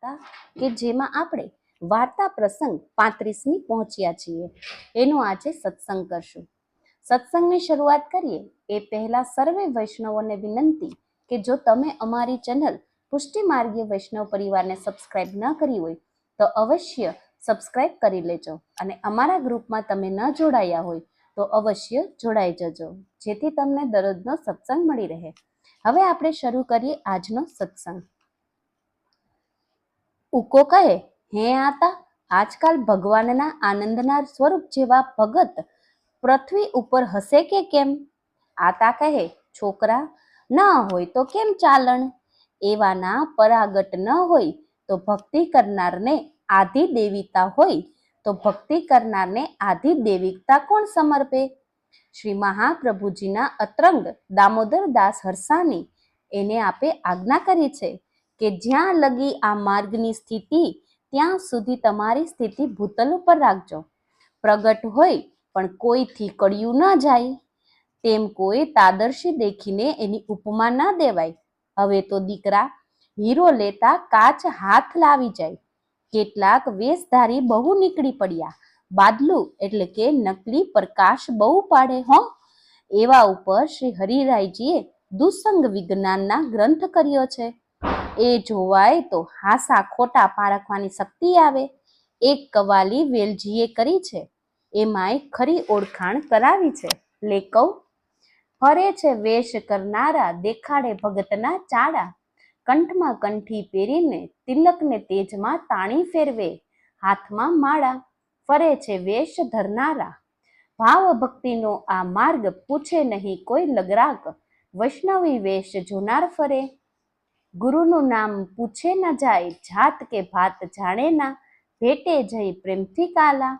વાર્તા કે જેમાં આપણે વાર્તા પ્રસંગ 35મી પહોંચ્યા છીએ, એનો આજે સત્સંગ કરશું. સત્સંગની શરૂઆત કરીએ એ પહેલા સર્વે વૈષ્ણવોને વિનંતી કે જો તમે અમારી ચેનલ પુષ્ટિ માર્ગીય વૈષ્ણવ પરિવારને સબસ્ક્રાઇબ ન કરી હોય તો અવશ્ય સબસ્ક્રાઇબ કરી લેજો અને અમારા ગ્રુપમાં તમે ન જોડાયા હોય તો અવશ્ય જોડાઈ જજો, જેથી તમને દરરોજનો સત્સંગ મળી રહે. હવે આપણે શરૂ કરીએ આજનો સત્સંગ. ઉકો કહે, હે આતા, આજકાલ ભગવાનના આનંદના સ્વરૂપ જેવા ભગત પૃથ્વી ઉપર હશે કે કેમ? આતા કહે, છોકરા ન હોય તો કેમ ચાલણ? એવાના પરાગટ ન હોય તો ભક્તિ કરનારને આધિ દેવિતા હોય તો ભક્તિ કરનારને આધિ દેવિકતા કોણ સમર્પે? શ્રી મહાપ્રભુજીના અતરંગ દામોદર દાસ હરસાની એને આપે આજ્ઞા કરી છે કે જ્યાં લગી આ માર્ગની સ્થિતિ ત્યાં સુધી તમારી સ્થિતિ ભૂતલ ઉપર રાખજો. પ્રગટ હોય પણ કોઈથી કળિયું ન જાય તેમ કોઈ તાદર્શી દેખીને એની ઉપમા ન દેવાય. હવે તો દીકરા હીરો લેતા કાચ હાથ લાવી જાય. કેટલાક વેશધારી બહુ નીકળી પડ્યા, બાદલું એટલે કે નકલી પ્રકાશ બહુ પાડે હો. એવા ઉપર શ્રી હરિરાયજીએ દુસંગ વિજ્ઞાનના ગ્રંથ કર્યો છે. એ જોવાય તો હાસા ખોટા પારખવાની શક્તિ આવે. એક કવાલી વેલજીએ કરી છે, એમાંય ખરી ઓળખાણ કરાવી છે. લે કહું, ફરે છે વેશ કરનારા દેખાડે ભગતના ચાડા, કંઠમાં કંઠી પહેરીને તિલકને તેજમાં તાણી ફેરવે, હાથમાં માળા. ફરે છે વેશ ધરનારા ભાવ ભક્તિનો આ માર્ગ, પૂછે નહીં કોઈ લગરાગ, વૈષ્ણવી વેશ જોનાર ફરે. ગુરુનું નામ પૂછે ન જાય, જાત કે ભાત જાણે ના, ભેટે જઈ પ્રેમથી કાલા.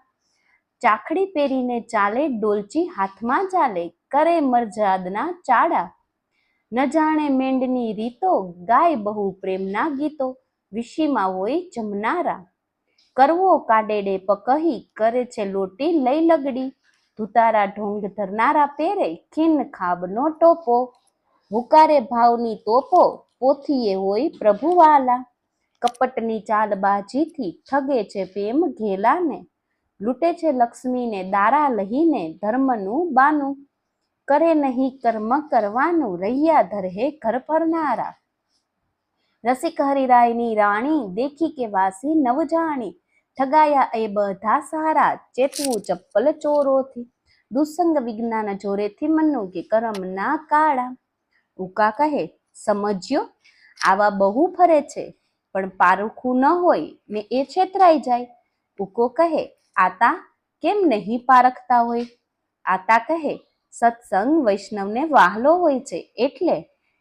ચાખડી પહેરીને ચાલે, ડોલચી હાથમાં ચાલે, કરે મરજાદના ચાડા. ન જાણે મેંડની રીતો, ગાય બહુ પ્રેમના ગીતો, વિશીમાં હોય જમનારા. કરવો કાડેડે પકહી, કરે છે લોટી લઈ લગડી, ધુતારા ઢોંગ ધરનારા પહેરે, ખીન ખાબનો ટોપો. હુકારે ભાવની તોપો, પોથીએ હોય પ્રભુવાલા, કપટની ચાલબાજીથી ઠગે છે પ્રેમ ઘેલાને, લૂંટે છે લક્ષ્મીને દારા લહીને, ધર્મનું બાનું, કરે નહીં કર્મ કરવાનું, રહ્યા ધરહે ઘર ફરનારા. રસિક હરિરાયની રાણી, દેખી કે વાસી નવ જાણી, ઠગાયા એ બધા સારા, ચેતવું ચપ્પલ ચોરોથી, દુસંગ વિજ્ઞાન જોરેથી મનનું કે કરમના કાળા. ઉકા કહે, સમજ્યો, આવા બહુ ફરે છે પણ પારખું ન હોય ને એ છેતરાઈ જાય. ઉકો કહે, આતા કેમ નહીં પારખતા હોય? આતા કહે, સત્સંગ વૈષ્ણવને વહાલો હોય છે એટલે,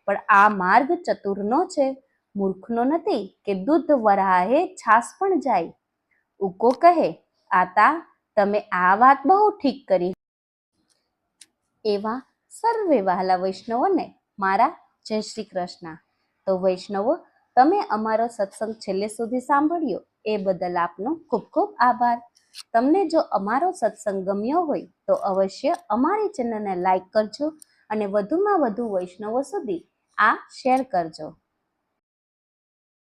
પણ આ માર્ગ ચતુરનો છે, મૂર્ખનો નથી કે દૂધ વરાહે છાસ પણ જાય. ઉકો કહે, આતા તમે આ વાત બહુ ઠીક કરી. એવા સર્વે વહાલા વૈષ્ણવોને મારા જય શ્રી કૃષ્ણ. તો વૈષ્ણવો, તમે અમારો સત્સંગ છેલ્લે સુધી સાંભળ્યો એ બદલ આપનો ખૂબ ખૂબ આભાર. તમને જો અમારો સત્સંગ ગમ્યો હોય તો અવશ્ય અમારી ચેનલને લાઈક કરજો અને વધુમાં વધુ વૈષ્ણવો સુધી આ શેર કરજો.